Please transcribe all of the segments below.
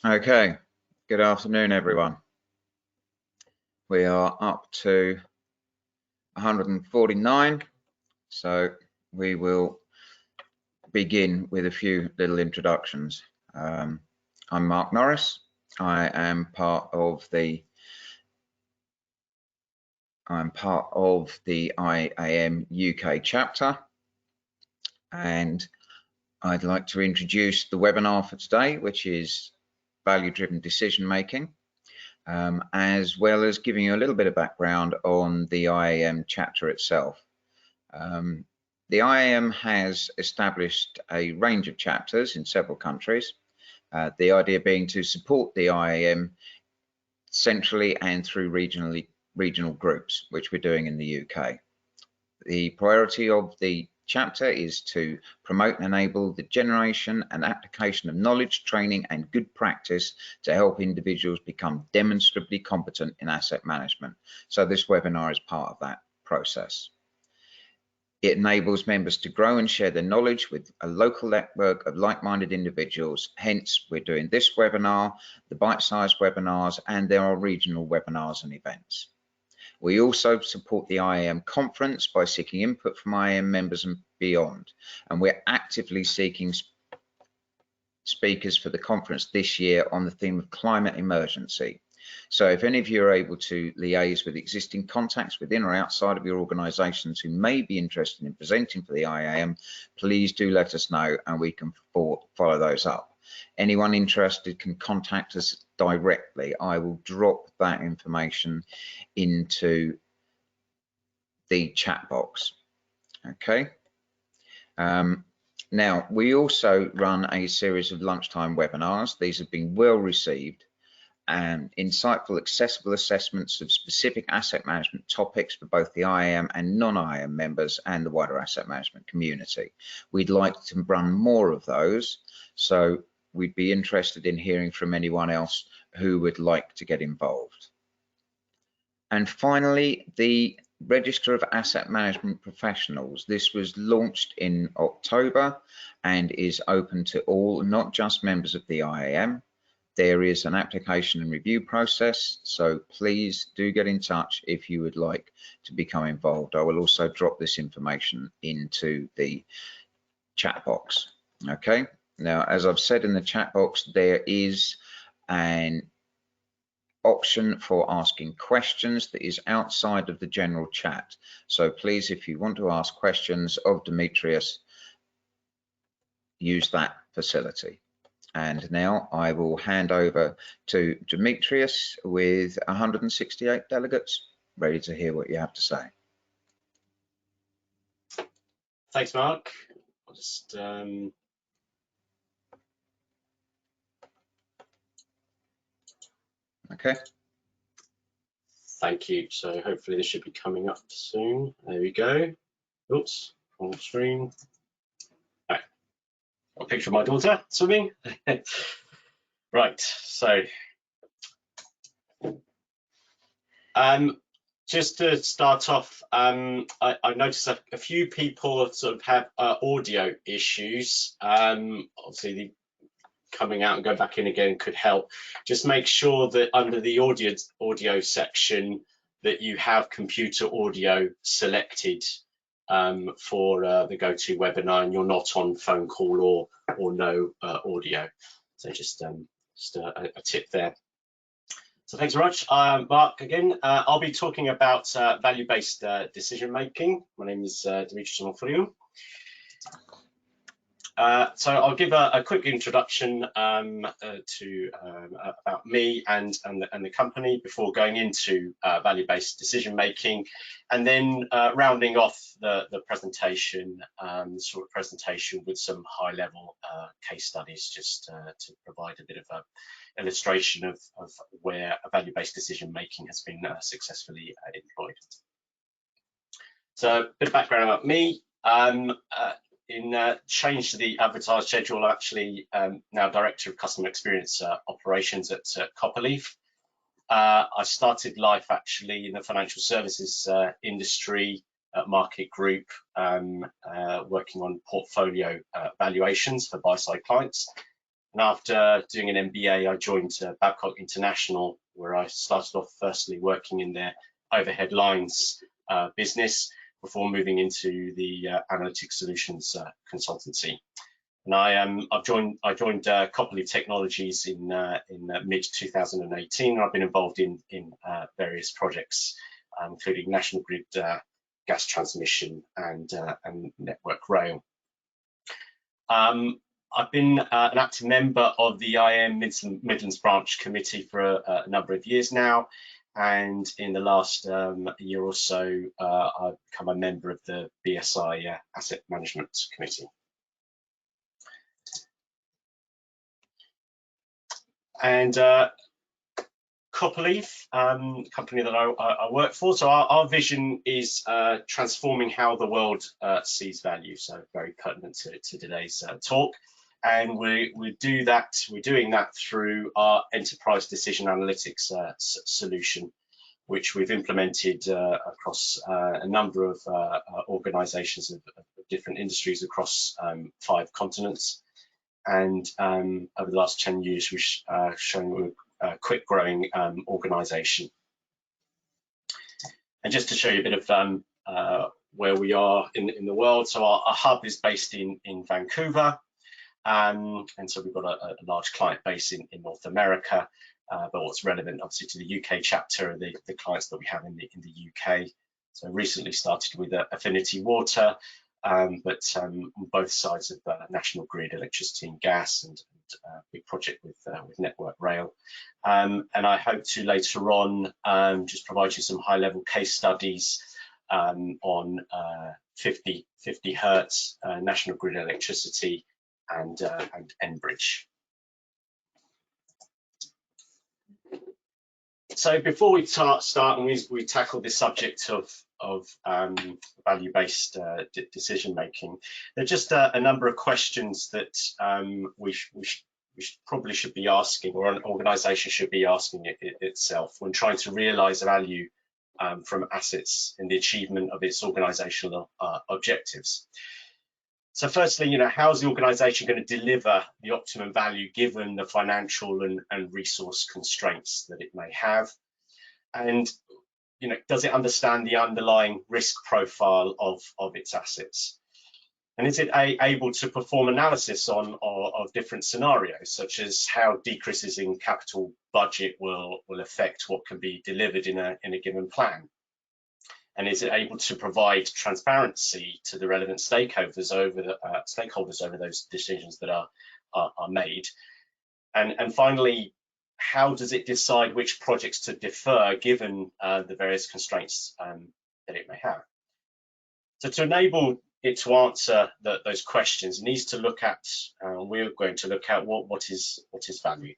Okay, good afternoon, everyone. We are up to 149, so we will begin with a few little introductions. I'm Mark Norris. I am part of the IAM UK chapter, and I'd like to introduce the webinar for today, which is value-driven decision making. As well as giving you a little bit of background on the IAM chapter itself. The IAM has established a range of chapters in several countries, the idea being to support the IAM centrally and through regional groups, which we're doing in the UK. The priority of the chapter is to promote and enable the generation and application of knowledge, training and good practice to help individuals become demonstrably competent in asset management. So this webinar is part of that process. It enables members to grow and share their knowledge with a local network of like-minded individuals. Hence, we're doing this webinar, the bite-sized webinars, and there are regional webinars and events. We also support the IAM conference by seeking input from IAM members and beyond. And we're actively seeking speakers for the conference this year on the theme of climate emergency. So if any of you are able to liaise with existing contacts within or outside of your organisations who may be interested in presenting for the IAM, please do let us know and we can follow those up. Anyone interested can contact us directly. I will drop that information into the chat box. Okay. Now, we also run a series of lunchtime webinars. These have been well received and insightful, accessible assessments of specific asset management topics for both the IAM and non-IAM members and the wider asset management community. We'd like to run more of those, so we'd be interested in hearing from anyone else who would like to get involved. And finally, the Register of Asset Management Professionals. This was launched in October and is open to all, not just members of the IAM. There is an application and review process, so please do get in touch if you would like to become involved. I will also drop this information into the chat box. Okay. Now, as I've said in the chat box, there is an option for asking questions that is outside of the general chat. So please, if you want to ask questions of Demetrius, use that facility. And now I will hand over to Demetrius with 168 delegates, ready to hear what you have to say. Thanks, Mark. I'll just Okay. Thank you. So hopefully this should be coming up soon. There we go. Oops, wrong screen. Right. A picture of my daughter swimming. Right. So just to start off, I noticed that a few people sort of have audio issues. Obviously, the coming out and going back in again could help. Just make sure that under the audio section that you have computer audio selected for the GoToWebinar and you're not on phone call or no audio. So just a tip there. So thanks very much, Mark. Again, I'll be talking about value-based decision making. My name is Demetrius Onofrio. So I'll give a quick introduction to about me and the company before going into value-based decision making, and then rounding off the presentation, sort of presentation with some high-level case studies, just to provide a bit of a illustration of where a value-based decision making has been successfully employed. So a bit of background about me. In change to the advertised schedule, I'm actually now Director of Customer Experience Operations at Copperleaf. I started life actually in the financial services industry at Market Group, working on portfolio valuations for buy-side clients. And after doing an MBA, I joined Babcock International, where I started off firstly working in their overhead lines business before moving into the analytic solutions consultancy. And I joined Copley Technologies in mid 2018. I've been involved in various projects, including National Grid gas transmission and Network Rail. I've been an active member of the IAM Midlands Branch Committee for a number of years now, and in the last year or so, I've become a member of the BSI Asset Management Committee. And Copperleaf, company that I work for. So our vision is transforming how the world sees value. So very pertinent to today's talk. And we're doing that through our enterprise decision analytics solution, which we've implemented across a number of organizations of different industries across 5 continents. And over the last 10 years, we've shown a quick growing organization. And just to show you a bit of where we are in the world, so our hub is based in Vancouver. And so we've got a large client base in North America, but what's relevant obviously to the UK chapter are the clients that we have in the UK. So recently started with Affinity Water, but on both sides of National Grid, electricity and gas, and big project with Network Rail. And I hope to later on just provide you some high-level case studies on 50 hertz, National Grid electricity, and Enbridge. So before we start and we tackle this subject of value-based decision making, there are just a number of questions that we probably should be asking, or an organisation should be asking itself when trying to realise value from assets in the achievement of its organisational objectives. So firstly, how is the organisation going to deliver the optimum value given the financial and resource constraints that it may have? And does it understand the underlying risk profile of its assets? And is it able to perform analysis of different scenarios, such as how decreases in capital budget will affect what can be delivered in a given plan? And is it able to provide transparency to the relevant stakeholders over those decisions that are made? And finally, how does it decide which projects to defer given the various constraints that it may have? So to enable it to answer those questions, it needs to look at, we're going to look at what is value.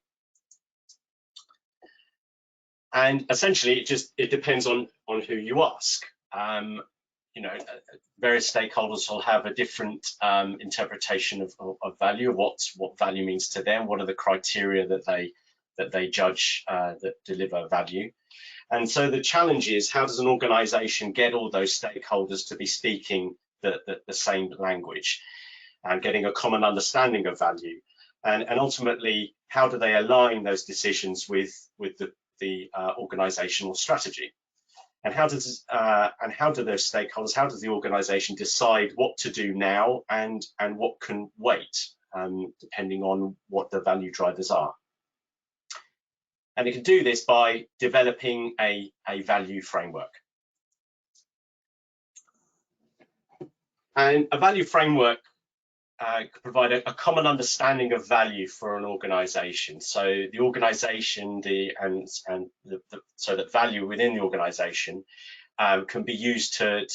And essentially, it depends on who you ask. Various stakeholders will have a different interpretation of value, what value means to them, what are the criteria that they judge that deliver value. And so the challenge is, how does an organization get all those stakeholders to be speaking the same language and getting a common understanding of value? And ultimately, how do they align those decisions with the organizational strategy? And how do those stakeholders, how does the organization decide what to do now and what can wait, depending on what the value drivers are? And it can do this by developing a value framework. And a value framework can provide a common understanding of value for an organization. So the organization, so that value within the organization can be used to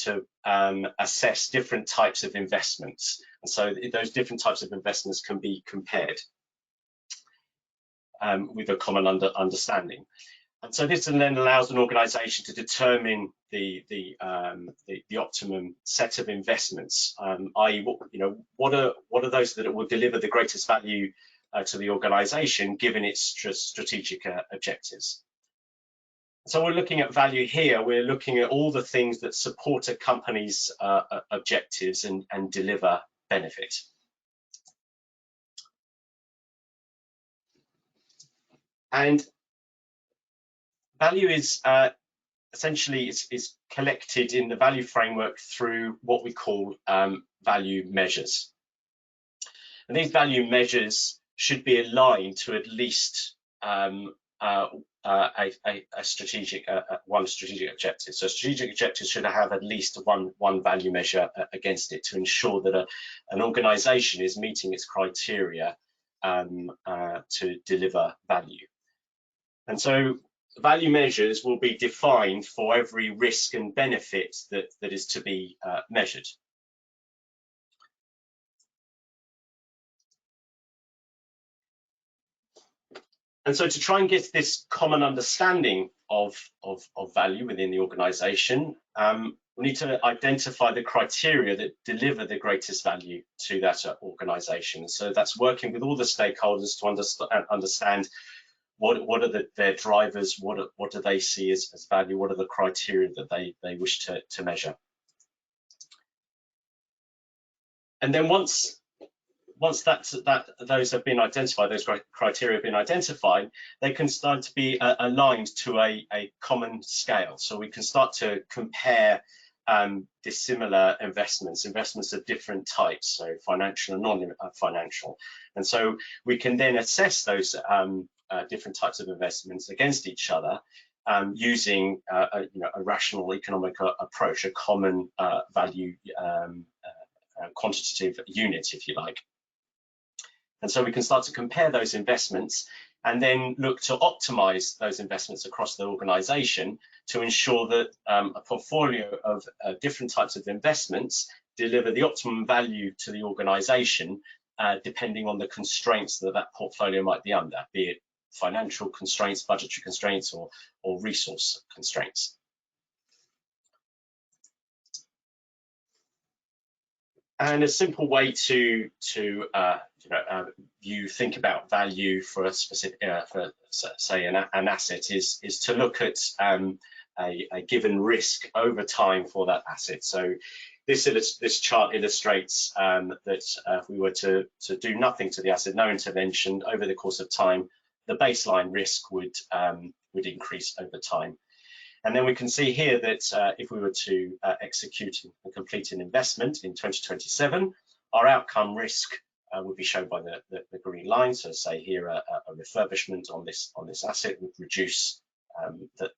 assess different types of investments. And so those different types of investments can be compared with a common understanding. And so this then allows an organization to determine the optimum set of investments, i.e., what are those that will deliver the greatest value to the organization given its strategic objectives. So we're looking at value here. We're looking at all the things that support a company's objectives and deliver benefit. And value is essentially is collected in the value framework through what we call value measures. And these value measures should be aligned to at least one strategic objective. So strategic objectives should have at least one value measure against it to ensure that an organization is meeting its criteria to deliver value. And so value measures will be defined for every risk and benefit that is to be measured. And so to try and get this common understanding of value within the organization, we need to identify the criteria that deliver the greatest value to that organization. So that's working with all the stakeholders to understand what are their drivers, what do they see as value, what are the criteria that they wish to measure. And then once those have been identified, those criteria have been identified, they can start to be aligned to a common scale. So we can start to compare dissimilar investments of different types, so financial and non-financial. And so we can then assess those different types of investments against each other using a rational economic approach, a common value quantitative unit, if you like. And so we can start to compare those investments and then look to optimize those investments across the organization to ensure that a portfolio of different types of investments deliver the optimum value to the organization, depending on the constraints that portfolio might be under, be it financial constraints, budgetary constraints, or resource constraints. And a simple way to think about value for a specific, for say an asset is to look at a given risk over time for that asset. So this chart illustrates that if we were to do nothing to the asset, no intervention over the course of time, the baseline risk would increase over time. And then we can see here that if we were to execute and complete an investment in 2027, our outcome risk would be shown by the green line. So say here a refurbishment on this asset would reduce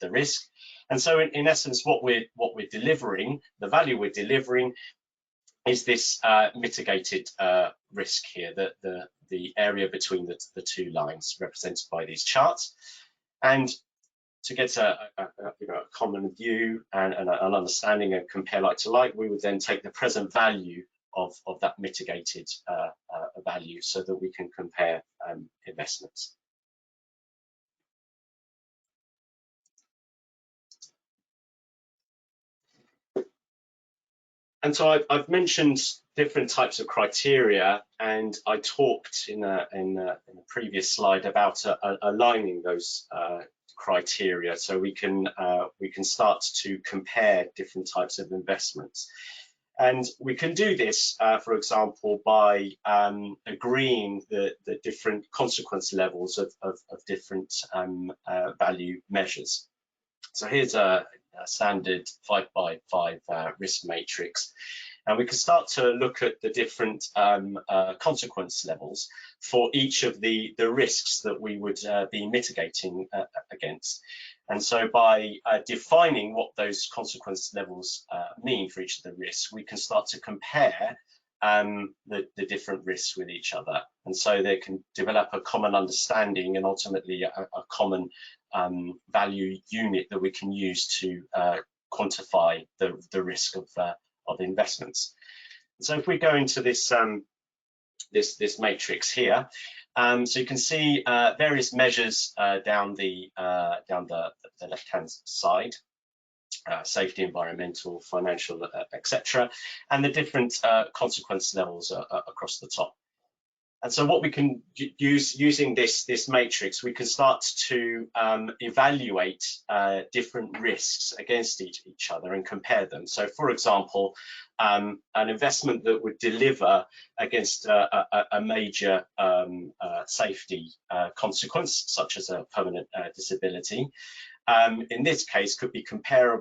the risk. And so in essence, what we're delivering, the value we're delivering, is this mitigated risk here, the area between the two lines represented by these charts. And to get a common view and an understanding and compare like to like, we would then take the present value of that mitigated value so that we can compare investments. And so I've mentioned different types of criteria, and I talked in a previous slide about aligning those criteria so we can start to compare different types of investments. And we can do this, for example, by agreeing the different consequence levels of different value measures. So here's a standard 5x5 risk matrix. And we can start to look at the different consequence levels for each of the risks that we would be mitigating against. And so by defining what those consequence levels mean for each of the risks, we can start to compare the different risks with each other. And so they can develop a common understanding and ultimately a common value unit that we can use to quantify the risk of investments. So if we go into this this matrix here, so you can see various measures down the left-hand side, safety, environmental, financial, etc., and the different consequence levels across the top. And so what we can use using this matrix, we can start to evaluate different risks against each other and compare them. So for example, an investment that would deliver against a major safety consequence, such as a permanent disability, in this case could be compared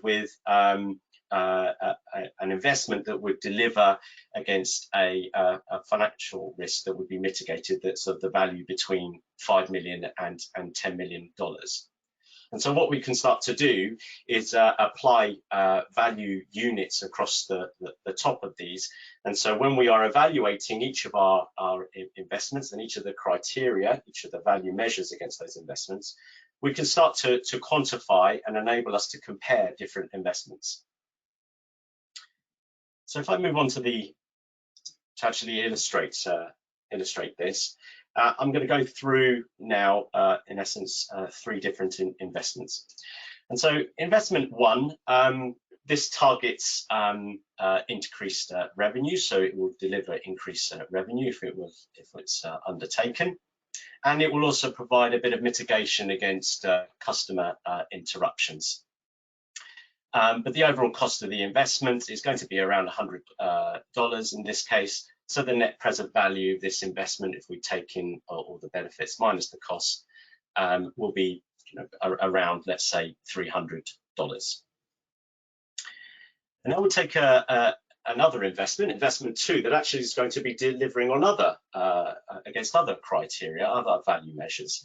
with an investment that would deliver against a financial risk that would be mitigated, that's of the value between $5 million and $10 million. And so what we can start to do is apply value units across the top of these. And so when we are evaluating each of our investments and each of the criteria, each of the value measures against those investments, we can start to quantify and enable us to compare different investments. So if I move on to actually illustrate this, I'm going to go through now, in essence, 3 different investments. And so investment 1, this targets increased revenue, so it will deliver increased revenue if it's undertaken, and it will also provide a bit of mitigation against customer interruptions. But the overall cost of the investment is going to be around $100 in this case. So the net present value of this investment, if we take in all the benefits minus the cost, will be around, let's say, $300. And now we'll take another investment 2, that actually is going to be delivering on against other criteria, other value measures.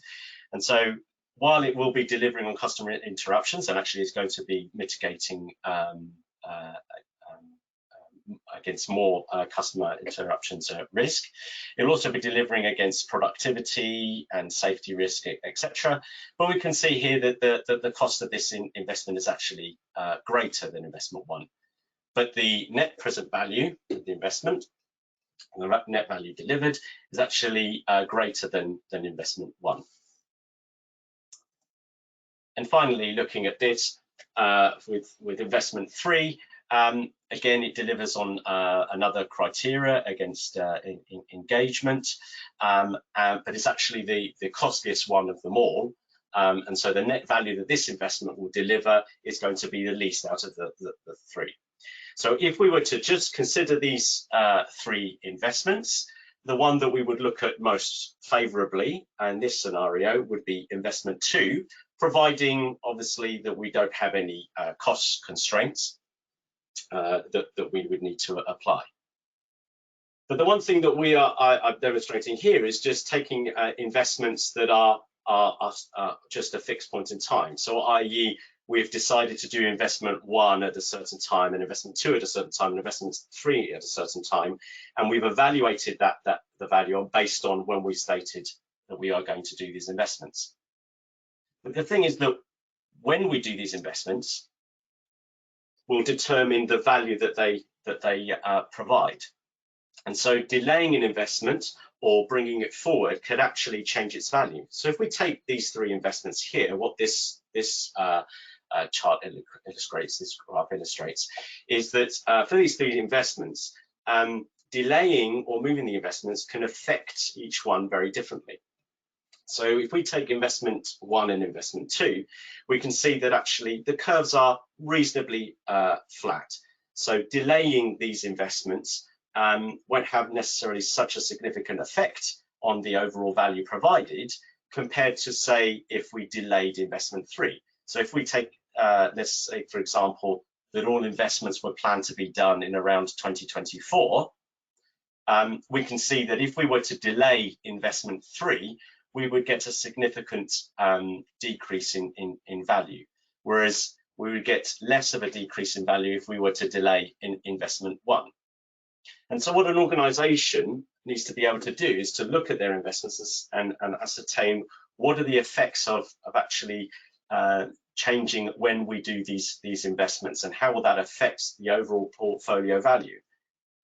And so while it will be delivering on customer interruptions and actually is going to be mitigating against more customer interruptions risk, it will also be delivering against productivity and safety risk, etc. But we can see here that the cost of this investment is actually greater than investment 1. But the net present value of the investment, the net value delivered, is actually greater than investment 1. And finally, looking at this with investment 3, again, it delivers on another criteria against engagement, but it's actually the costliest one of them all. And so the net value that this investment will deliver is going to be the least out of the 3. So if we were to just consider these 3 investments, the one that we would look at most favorably in this scenario would be investment 2, providing obviously that we don't have any cost constraints that we would need to apply. But the one thing that I'm demonstrating here is just taking investments that are just a fixed point in time. So i.e., we've decided to do investment 1 at a certain time, and investment 2 at a certain time, and investment 3 at a certain time, and we've evaluated the value based on when we stated that we are going to do these investments. But the thing is that when we do these investments, we'll determine the value that they provide. And so delaying an investment or bringing it forward could actually change its value. So if we take these 3 investments here, what this chart illustrates, this graph illustrates, is that for these 3 investments, delaying or moving the investments can affect each one very differently. So if we take investment 1 and investment 2, we can see that actually the curves are reasonably flat. So delaying these investments won't have necessarily such a significant effect on the overall value provided compared to, say, if we delayed investment 3. So if we take, let's say, for example, that all investments were planned to be done in around 2024, we can see that if we were to delay investment 3, we would get a significant decrease in value, whereas we would get less of a decrease in value if we were to delay in investment 1. And so what an organization needs to be able to do is to look at their investments and ascertain what are the effects of actually changing when we do these investments, and how will that affect the overall portfolio value.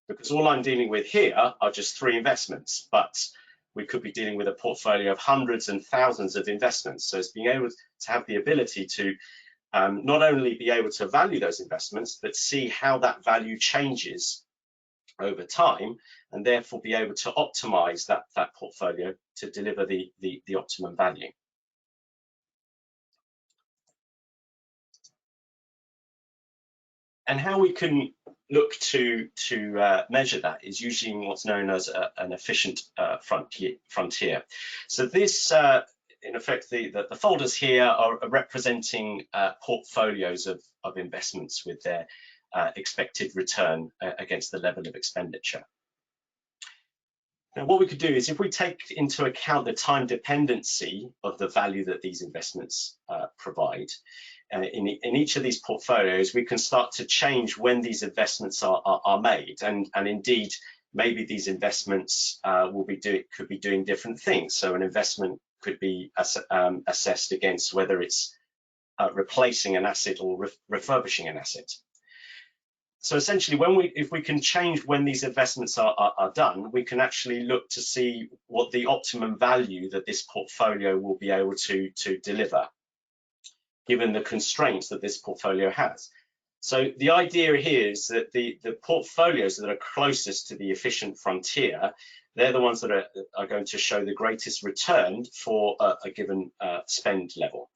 Because all I'm dealing with here are just 3 investments, but we could be dealing with a portfolio of hundreds and thousands of investments. So it's being able to have the ability to not only be able to value those investments, but see how that value changes over time, and therefore be able to optimize that portfolio to deliver the optimum value. And how we can look to measure that is using what's known as an efficient frontier. So this, in effect, the folders here are representing portfolios of investments with their expected return against the level of expenditure. Now, what we could do is if we take into account the time dependency of the value that these investments provide, in each of these portfolios, we can start to change when these investments are made, and indeed, maybe these investments could be doing different things. So an investment could be assessed against whether it's replacing an asset or refurbishing an asset. So essentially, if we can change when these investments are done, we can actually look to see what the optimum value that this portfolio will be able to deliver, given the constraints that this portfolio has. So the idea here is that the portfolios that are closest to the efficient frontier, they're the ones that are going to show the greatest return for a given spend level.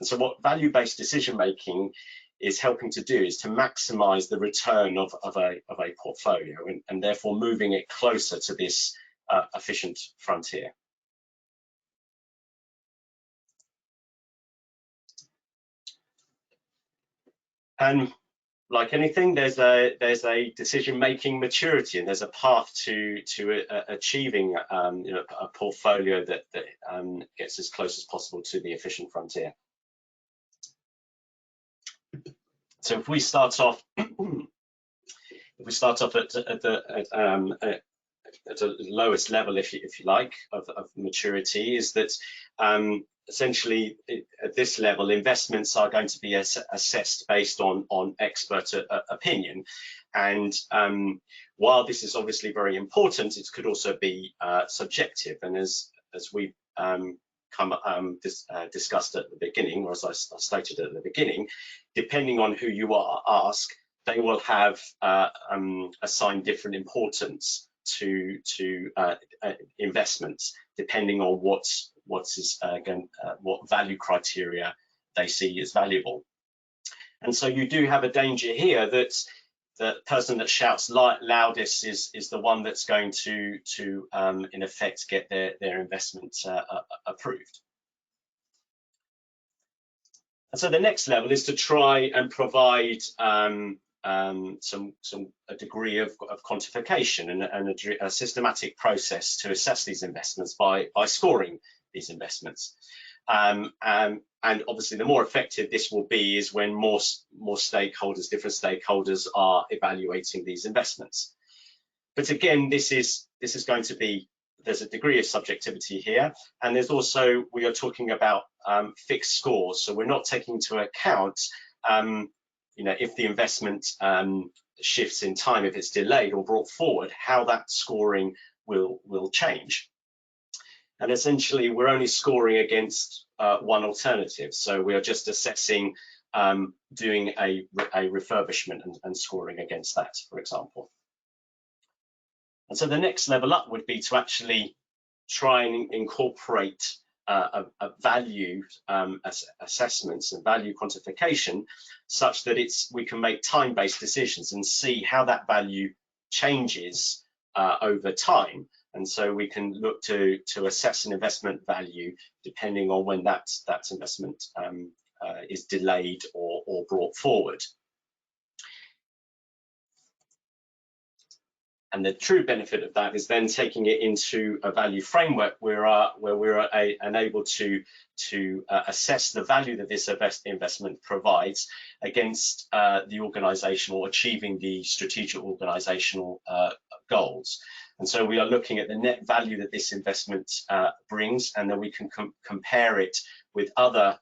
And so what value-based decision making is helping to do is to maximize the return of a portfolio, and therefore moving it closer to this efficient frontier. And like anything, there's a decision-making maturity, and there's a path to achieving a portfolio that gets as close as possible to the efficient frontier. So if we start off, at the lowest level, if you like, of maturity, is that essentially at this level, investments are going to be assessed based on expert opinion. And while this is obviously very important, it could also be subjective. And as we discussed at the beginning, or as I stated at the beginning, depending on who you ask, they will have assigned different importance to investments, depending on what value criteria they see as valuable. And so you do have a danger here that the person that shouts loudest is the one that's going to in effect get their investment approved. And so the next level is to try and provide a degree of quantification and a systematic process to assess these investments by scoring these investments. And obviously, the more effective this will be is when more stakeholders, different stakeholders, are evaluating these investments. But again, this is going to be, there's a degree of subjectivity here, and there's also, we are talking about fixed scores. So we're not taking into account, if the investment shifts in time, if it's delayed or brought forward, how that scoring will change. And essentially, we're only scoring against one alternative. So we are just assessing doing a refurbishment and scoring against that, for example. And so the next level up would be to actually try and incorporate a value assessments and value quantification, such that we can make time-based decisions and see how that value changes over time. And so we can look to assess an investment value depending on when that investment is delayed or brought forward. And the true benefit of that is then taking it into a value framework where we're able to assess the value that this investment provides against the organizational, achieving the strategic organizational goals. And so we are looking at the net value that this investment brings, and then we can compare it with other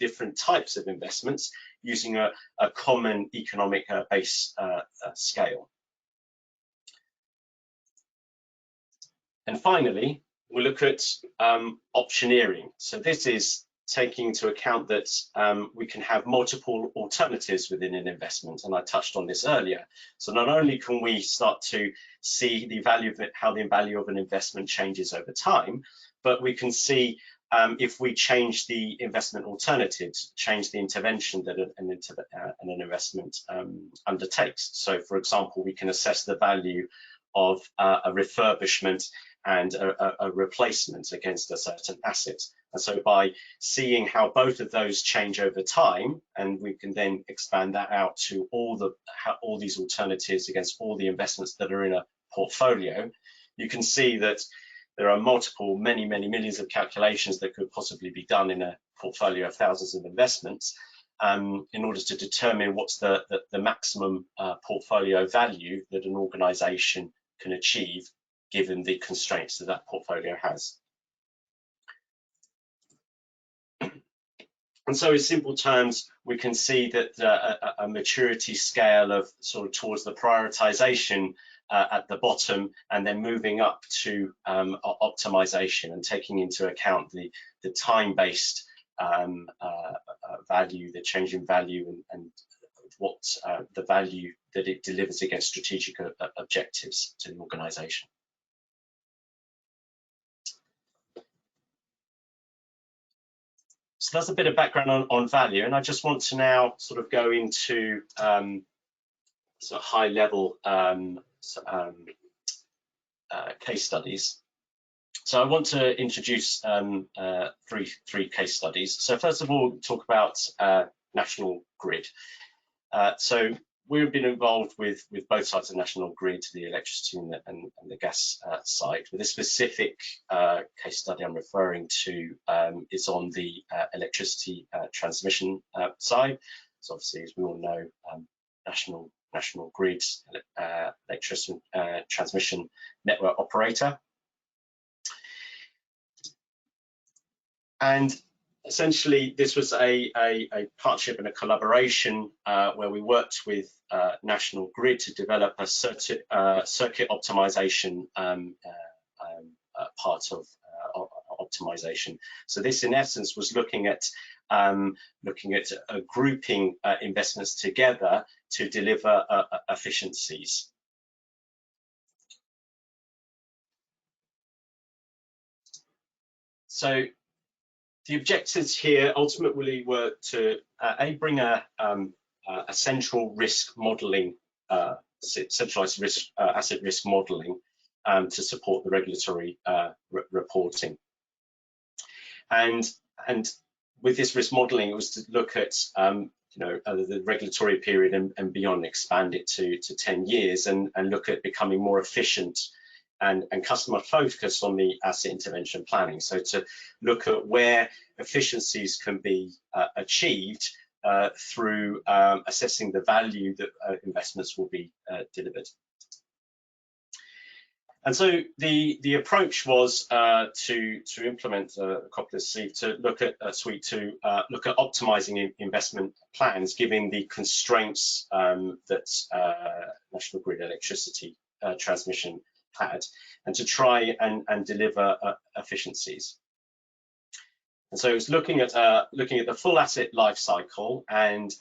different types of investments using a common economic base scale. And finally, we'll look at optioneering. So this is taking into account that we can have multiple alternatives within an investment, and I touched on this earlier. So not only can we start to see the value of it, how the value of an investment changes over time, but we can see if we change the investment alternatives, change the intervention that an investment undertakes. So for example, we can assess the value of a refurbishment and a replacement against a certain asset. And so by seeing how both of those change over time, and we can then expand that out to all these alternatives against all the investments that are in a portfolio, you can see that there are many millions of calculations that could possibly be done in a portfolio of thousands of investments in order to determine what's the maximum portfolio value that an organization can achieve given the constraints that that portfolio has. And so in simple terms, we can see that a maturity scale of sort of towards the prioritization at the bottom, and then moving up to optimization and taking into account the time-based value, the change in value, and what the value that it delivers against strategic objectives to the organization. So that's a bit of background on value, and I just want to now sort of go into sort of high-level case studies. So I want to introduce three case studies. So first of all, talk about National Grid. So we've been involved with both sides of National Grid, the electricity and the gas side. But this specific case study I'm referring to is on the electricity transmission side. So obviously, as we all know, National Grid electricity transmission network operator. And essentially, this was a partnership and a collaboration where we worked with National Grid to develop a circuit optimization part of optimization. So this, in essence, was looking at grouping investments together to deliver efficiencies. So the objectives here ultimately were to bring a central risk modelling, centralised risk asset risk modelling to support the regulatory reporting. And with this risk modelling, it was to look at the regulatory period and beyond, expand it to 10 years, and look at becoming more efficient and customer focused on the asset intervention planning. So to look at where efficiencies can be achieved through assessing the value that investments will be delivered. And so the approach was to implement a copy of sleeve to look at a suite to look at optimizing investment plans, given the constraints that National Grid electricity transmission had, and to try and deliver efficiencies. And so it's looking at the full asset life cycle and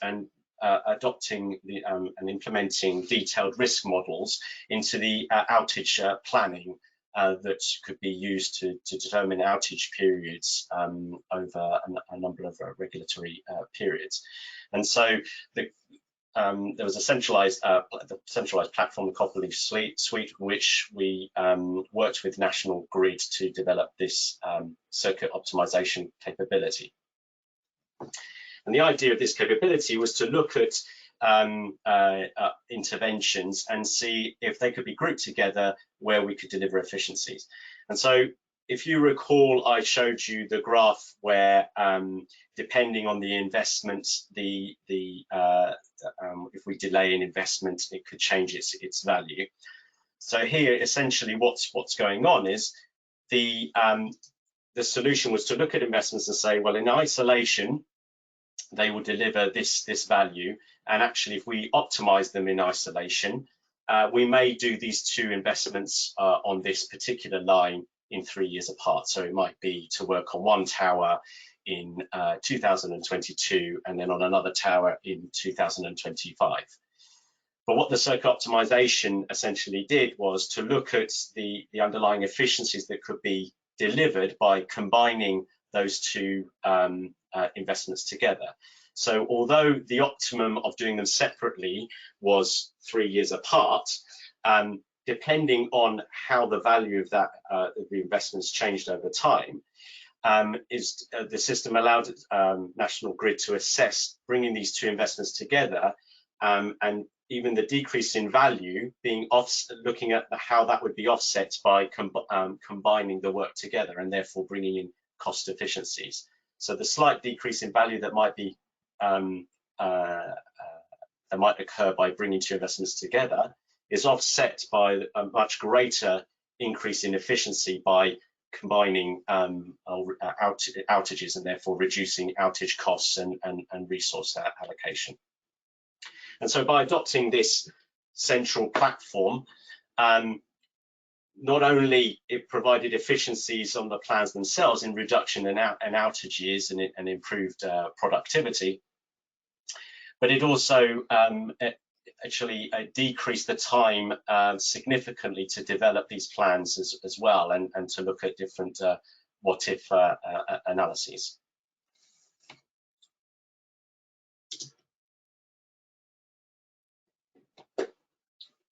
adopting and implementing detailed risk models into the outage planning that could be used to determine outage periods over a number of regulatory periods. And so there was a centralized platform, the Copperleaf suite, which we worked with National Grid to develop this circuit optimization capability. And the idea of this capability was to look at interventions and see if they could be grouped together where we could deliver efficiencies. And so if you recall, I showed you the graph where depending on the investment, if we delay an investment, it could change its value. So here, essentially, what's going on is the solution was to look at investments and say, well, in isolation, they will deliver this value, and actually, if we optimize them in isolation, we may do these two investments on this particular line in 3 years apart. So it might be to work on one tower in 2022 and then on another tower in 2025. But what the circuit optimization essentially did was to look at the underlying efficiencies that could be delivered by combining those two investments together. So although the optimum of doing them separately was 3 years apart, depending on how the value of that the investments changed over time, the system allowed National Grid to assess bringing these two investments together, and even the decrease in value being looking at how that would be offset by combining the work together and therefore bringing in cost efficiencies. So the slight decrease in value that might be that might occur by bringing two investments together is offset by a much greater increase in efficiency by combining outages and therefore reducing outage costs and resource allocation. And so by adopting this central platform, not only it provided efficiencies on the plans themselves in reduction in outages and improved productivity, but it also actually decreased the time significantly to develop these plans as well, and to look at different what-if analyses.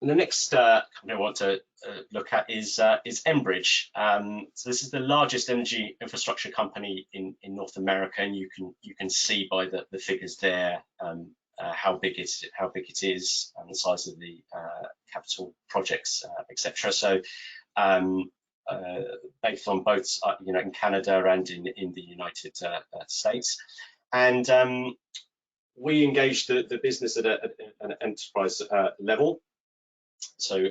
And the next company I want to look at is Enbridge. So this is the largest energy infrastructure company in North America, and you can see by the figures there how big it is, and the size of the capital projects, etc. So based on both in Canada and in the United States, and we engaged the business at an enterprise level. So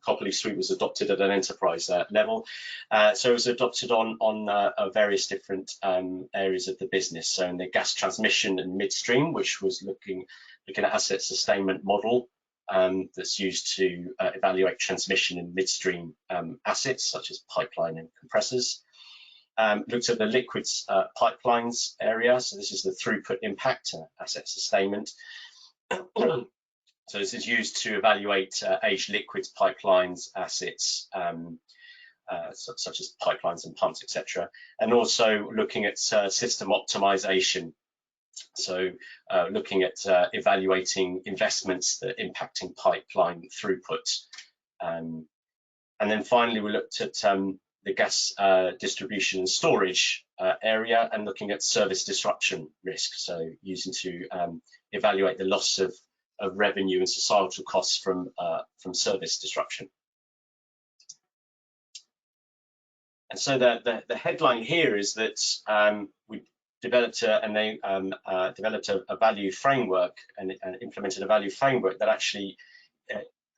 Copley Suite was adopted at an enterprise level. So it was adopted on various different areas of the business. So in the gas transmission and midstream, which was looking at asset sustainment model that's used to evaluate transmission and midstream assets such as pipeline and compressors. Looked at the liquids pipelines area. So this is the throughput impact asset sustainment. So this is used to evaluate aged liquids pipelines assets, such as pipelines and pumps, etc. And also looking at system optimization. So looking at evaluating investments that are impacting pipeline throughput. And then finally, we looked at the gas distribution and storage area, and looking at service disruption risk. So using to evaluate the loss of revenue and societal costs from service disruption. And so the headline here is that we developed developed a value framework and implemented a value framework that actually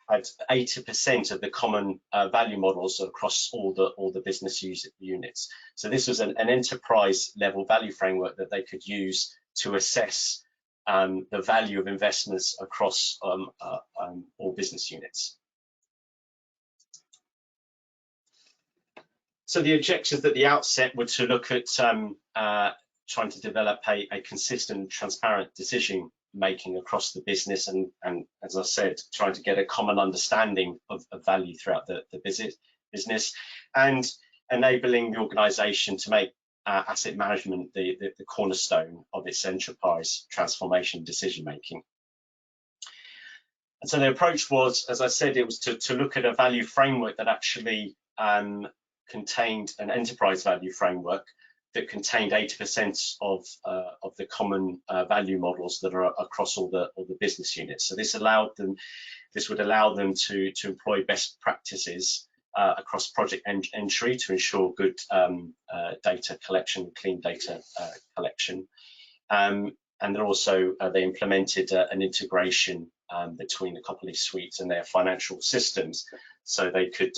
had 80% of the common value models across all the business units. So this was an enterprise level value framework that they could use to assess the value of investments across all business units. So the objectives at the outset were to look at trying to develop a consistent, transparent decision making across the business, and as I said, trying to get a common understanding of value throughout the business, and enabling the organisation to make asset management the cornerstone of its enterprise transformation decision making. And so the approach was, as I said, it was to look at a value framework that actually contained an enterprise value framework that contained 80% of the common value models that are across all the business units. So this would allow them to employ best practices across project entry to ensure good data collection, clean data collection. And then also they implemented an integration between the Copley Suite and their financial systems, so they could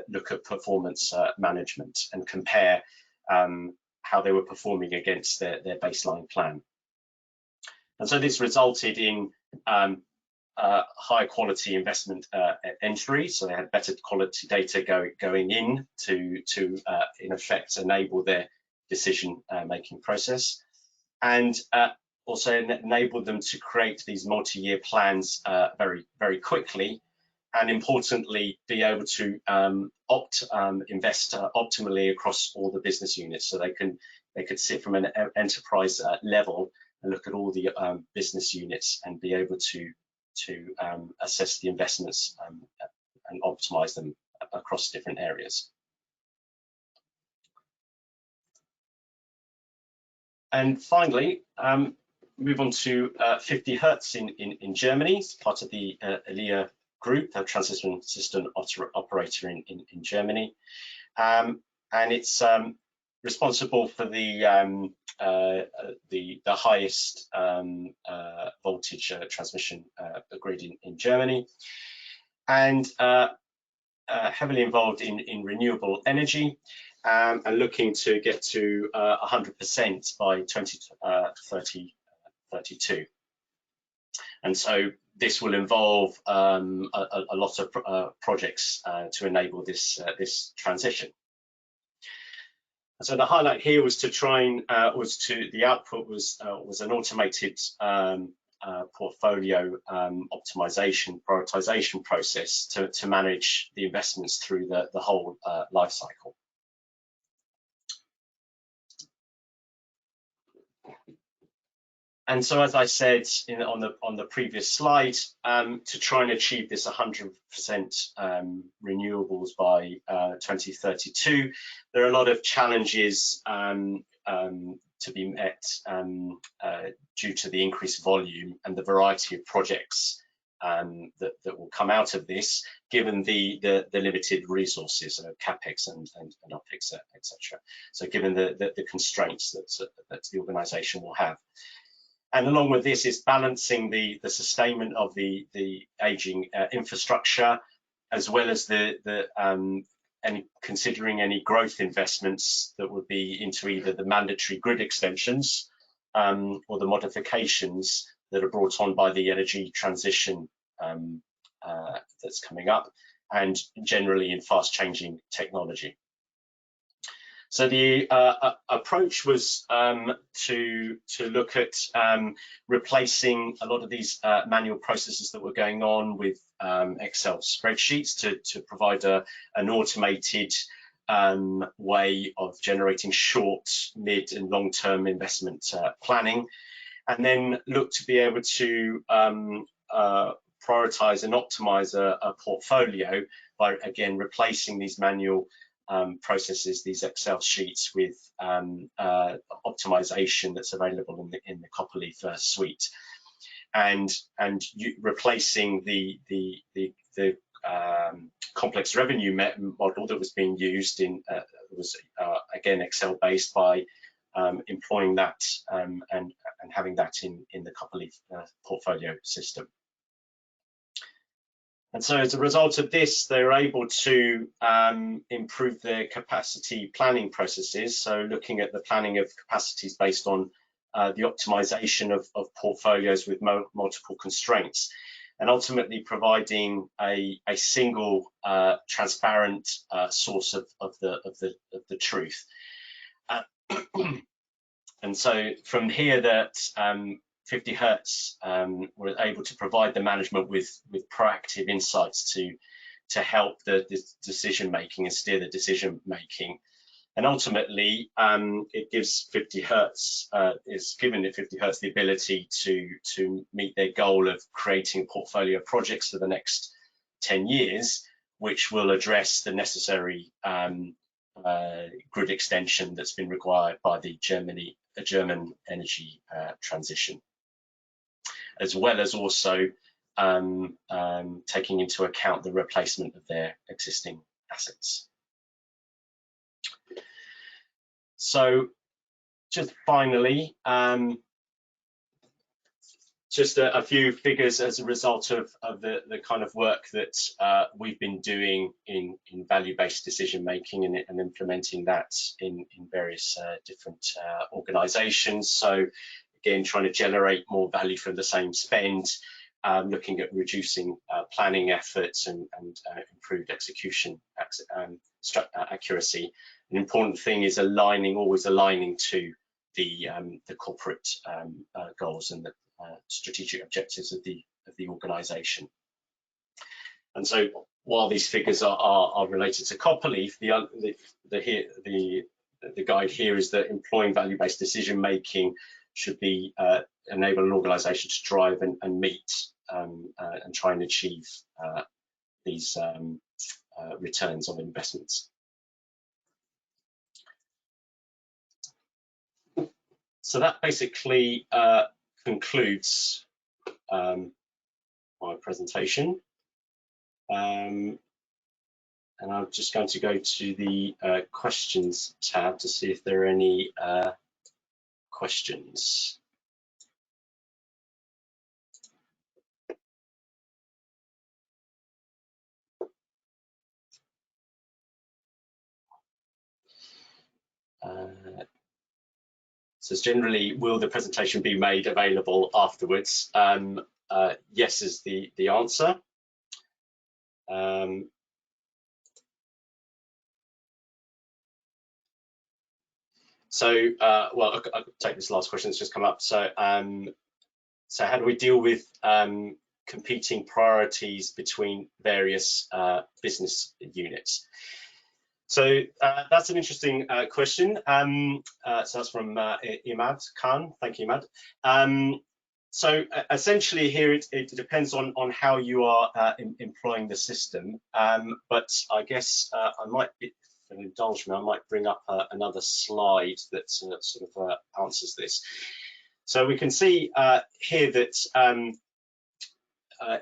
look at performance management and compare how they were performing against their baseline plan. And so this resulted in high quality investment entry, so they had better quality data going in to in effect enable their decision making process, and also enabled them to create these multi-year plans very quickly, and importantly be able to invest optimally across all the business units, so they could sit from an enterprise level and look at all the business units and be able to assess the investments and optimize them across different areas. And finally, move on to 50 Hertz in Germany. It's part of the IAM group, a transition system operator in Germany, and it's responsible for the highest voltage transmission grid in Germany, and heavily involved in renewable energy, and looking to get to 100% by 2032. And so this will involve a lot of projects to enable this transition. So the highlight here was to try and the output was an automated portfolio optimization prioritization process to manage the investments through the whole life cycle. And so, as I said on the previous slide, to try and achieve this 100% renewables by 2032, there are a lot of challenges to be met due to the increased volume and the variety of projects that will come out of this, given the limited resources, capex and opex, etc. So, given the constraints that the organisation will have. And along with this is balancing the sustainment of the aging infrastructure, as well as considering any growth investments that would be into either the mandatory grid extensions or the modifications that are brought on by the energy transition that's coming up, and generally in fast changing technology. So the approach was to look at replacing a lot of these manual processes that were going on with Excel spreadsheets to provide an automated way of generating short, mid and long-term investment planning, and then look to be able to prioritize and optimize a portfolio by, again, replacing these manual processes, these Excel sheets, with optimization that's available in the Copperleaf suite, and replacing the complex revenue model that was being used was again Excel based, by employing that and having that in the Copperleaf portfolio system. And so as a result of this, they were able to improve their capacity planning processes. So looking at the planning of capacities based on the optimization of portfolios with multiple constraints, and ultimately providing a single transparent source of the truth. And so from here, that 50 Hertz were able to provide the management with proactive insights to help the decision making and steer the decision making. And ultimately, it gives 50 Hertz is giving it 50 Hertz the ability to meet their goal of creating a portfolio of projects for the next 10 years, which will address the necessary grid extension that's been required by the German energy transition, as well as also taking into account the replacement of their existing assets. So just finally, just a few figures as a result of the kind of work that we've been doing in value-based decision making and implementing that in various different organizations. So again, trying to generate more value from the same spend. looking at reducing planning efforts and improved execution accuracy. An important thing is always aligning to the corporate goals and the strategic objectives of the organisation. And so, while these figures are related to Copperleaf, the guide here is that employing value-based decision making should be enable an organisation to drive and meet and try and achieve these returns on investments. So that basically concludes my presentation. And I'm just going to go to the questions tab to see if there are any questions. So generally, will the presentation be made available afterwards? Yes is the answer. Well, I'll take this last question that's just come up. So how do we deal with competing priorities between various business units? So that's an interesting question. So that's from Imad Khan. Thank you, Imad. So essentially here it depends on how you are employing the system. But I guess I might, if you'll indulge me, I might bring up another slide that sort of answers this. So we can see here that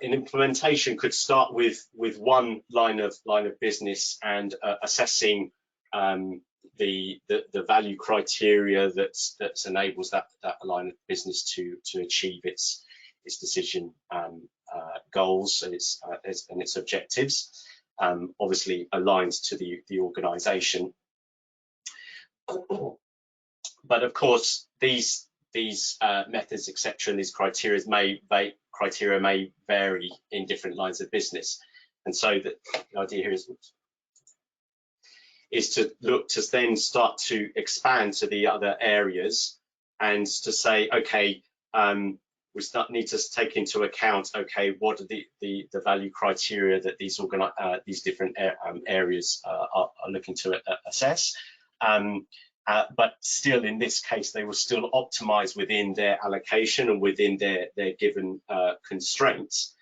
an implementation could start with one line of business and assessing the value criteria that enables that line of business to achieve its decision goals and its objectives. Obviously aligned to the organisation, but of course these methods, etc., and these criteria may vary in different lines of business. And so the idea here is to look to then start to expand to the other areas and to say, okay, we need to take into account, okay, what are the value criteria that these different areas are looking to assess. But still, in this case, they will still optimize within their allocation and within their given constraints.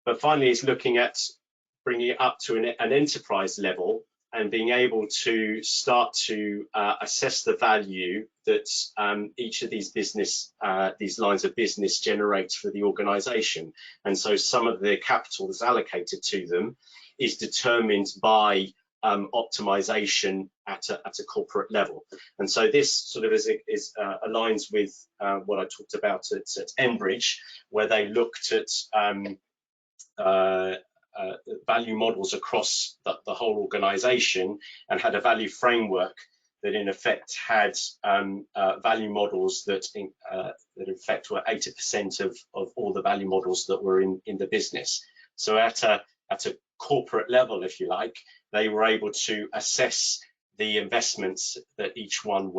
But finally, it's looking at bringing it up to an enterprise level and being able to start to assess the value that each of these lines of business generates for the organization. And so some of the capital that's allocated to them is determined by optimization at a corporate level. And so this sort of aligns with what I talked about at Enbridge, where they looked at value models across the whole organization and had a value framework that in effect had value models that in effect were 80% of all the value models that were in the business. So at a corporate level, if you like, they were able to assess the investments that each line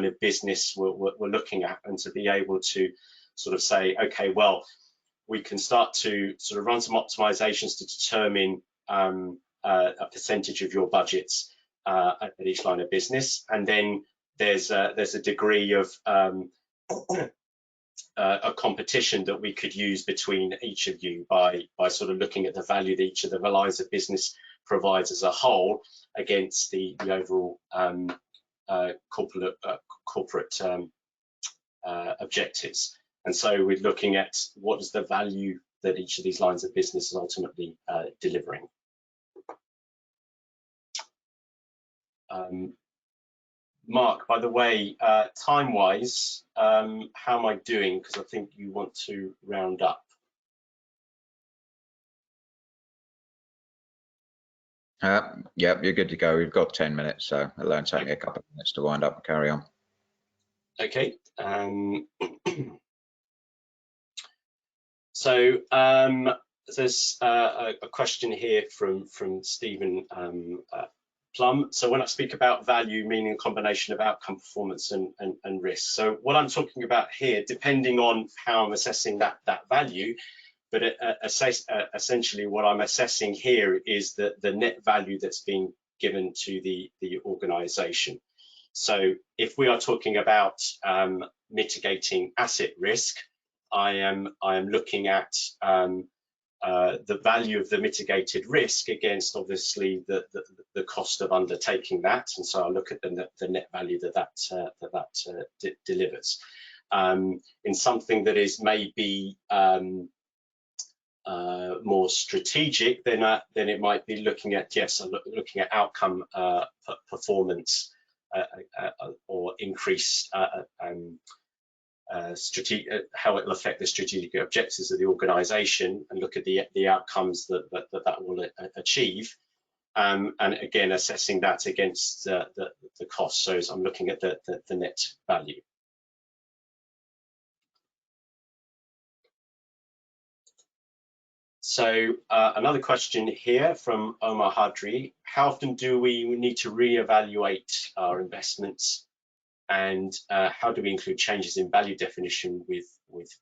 of business were looking at, and to be able to sort of say, okay, well, we can start to sort of run some optimizations to determine a percentage of your budgets at each line of business, and then there's a degree of a competition that we could use between each of you by sort of looking at the value that each of the lines of business provides as a whole against the overall corporate objectives. And so we're looking at what is the value that each of these lines of business is ultimately delivering. Mark, by the way, time-wise, how am I doing? Because I think you want to round up. Yeah, you're good to go. We've got 10 minutes, so it'll only take me a couple of minutes to wind up and carry on. Okay. So there's a question here from Stephen Plum. So when I speak about value, meaning a combination of outcome, performance, and risk. So what I'm talking about here, depending on how I'm assessing that value, but essentially what I'm assessing here is the net value that's being given to the organisation. So if we are talking about mitigating asset risk, I am looking at the value of the mitigated risk against obviously the cost of undertaking that, and so I look at the net value that delivers. In something that is maybe more strategic, then it might be looking at looking at outcome, performance, or increase how it will affect the strategic objectives of the organisation, and look at the outcomes that will achieve, and again assessing that against the cost. So I'm looking at the net value. So another question here from Omar Hadri: how often do we need to reevaluate our investments, and how do we include changes in value definition with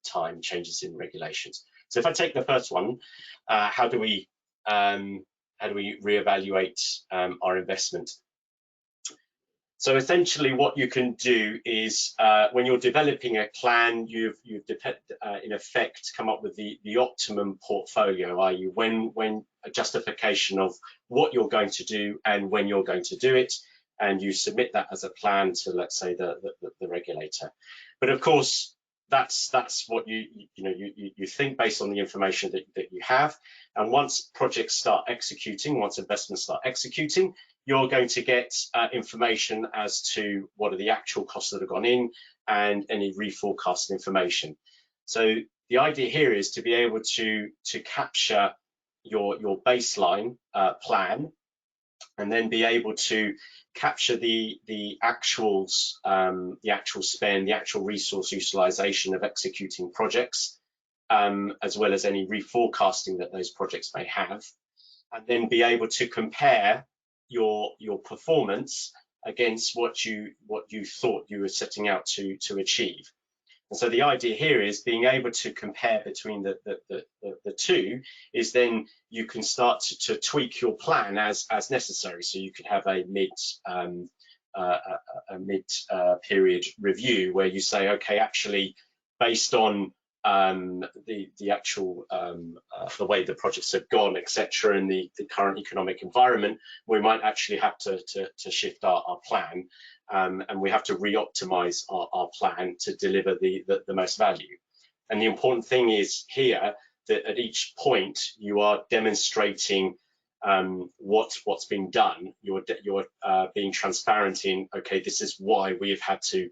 time, changes in regulations? So if I take the first one, how do we reevaluate our investment? So essentially what you can do is when you're developing a plan, you've in effect come up with the optimum portfolio, i.e. when a justification of what you're going to do and when you're going to do it, and you submit that as a plan to, let's say, the regulator. But of course, that's what you think based on the information that you have. And once projects start executing, once investments start executing, you're going to get information as to what are the actual costs that have gone in and any reforecast information. So the idea here is to be able to capture your baseline plan, and then be able to capture the actuals, the actual spend, the actual resource utilization of executing projects, as well as any reforecasting that those projects may have, and then be able to compare your performance against what you thought you were setting out to achieve. And so the idea here is being able to compare between the two, is then you can start to tweak your plan as necessary. So you could have a mid period review where you say, okay, actually based on the actual the way the projects have gone, etc., and the current economic environment, we might actually have to shift our plan. And we have to re-optimize our plan to deliver the most value. And the important thing is here that at each point you are demonstrating what's been done. You're being transparent in, okay, this is why we have had to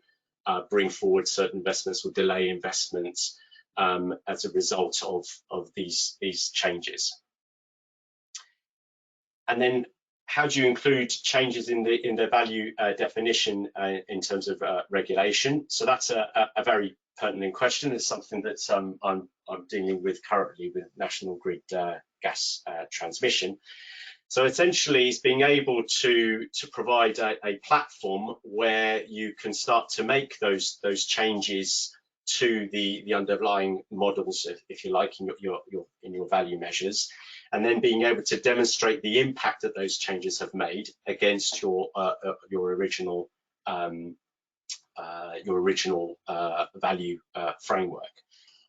bring forward certain investments or delay investments as a result of these changes. And then how do you include changes in the value definition in terms of regulation? So that's a very pertinent question. It's something that I'm dealing with currently with National Grid gas transmission. So essentially, it's being able to provide a platform where you can start to make those changes to the underlying models, if you like, in your value measures, and then being able to demonstrate the impact that those changes have made against your original value framework.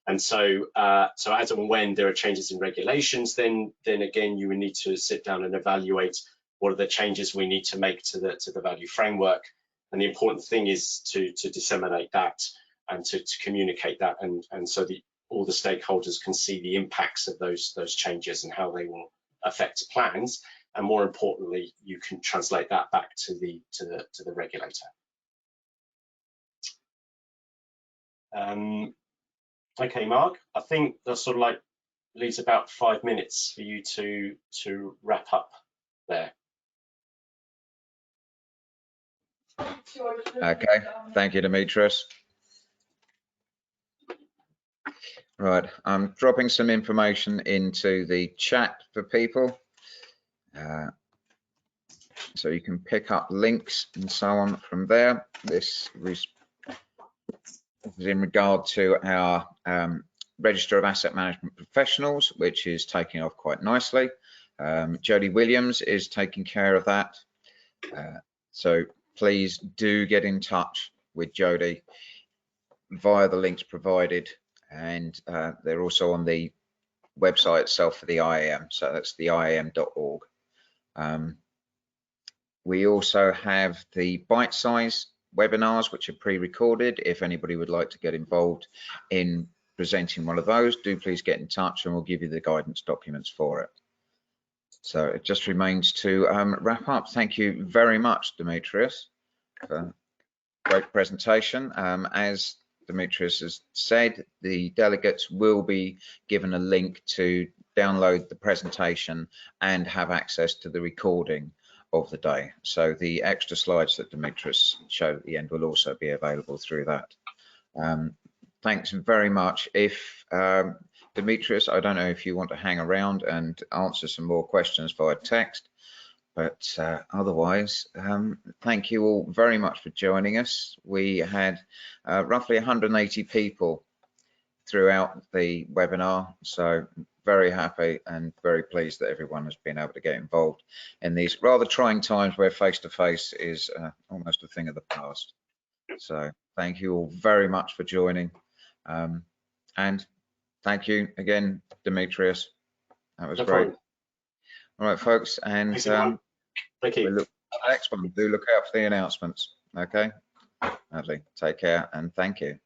And so as and when there are changes in regulations, then again you will need to sit down and evaluate what are the changes we need to make to the value framework. And the important thing is to disseminate that and to communicate that, and so all the stakeholders can see the impacts of those changes and how they will affect plans. And more importantly, you can translate that back to the regulator. Okay, Mark, I think that sort of like leaves about 5 minutes for you to wrap up there. Okay, thank you, Demetrius. Right, I'm dropping some information into the chat for people. So you can pick up links and so on from there. This is in regard to our Register of Asset Management Professionals, which is taking off quite nicely. Jodie Williams is taking care of that. So please do get in touch with Jodie via the links provided, and they're also on the website itself for the IAM. So that's the IAM.org. We also have the bite-size webinars, which are pre-recorded. If anybody would like to get involved in presenting one of those, do please get in touch and we'll give you the guidance documents for it. So it just remains to wrap up. Thank you very much, Demetrius, for a great presentation. As Demetrius has said, the delegates will be given a link to download the presentation and have access to the recording of the day. So the extra slides that Demetrius showed at the end will also be available through that. Thanks very much. If Demetrius, I don't know if you want to hang around and answer some more questions via text, but otherwise, thank you all very much for joining us. We had roughly 180 people throughout the webinar, so very happy and very pleased that everyone has been able to get involved in these rather trying times where face-to-face is almost a thing of the past. So thank you all very much for joining, and thank you again, Demetrius. That was great. Problem. All right, folks, and Thank you. we'll look at the next one. Do look out for the announcements. Okay, lovely. Take care and thank you.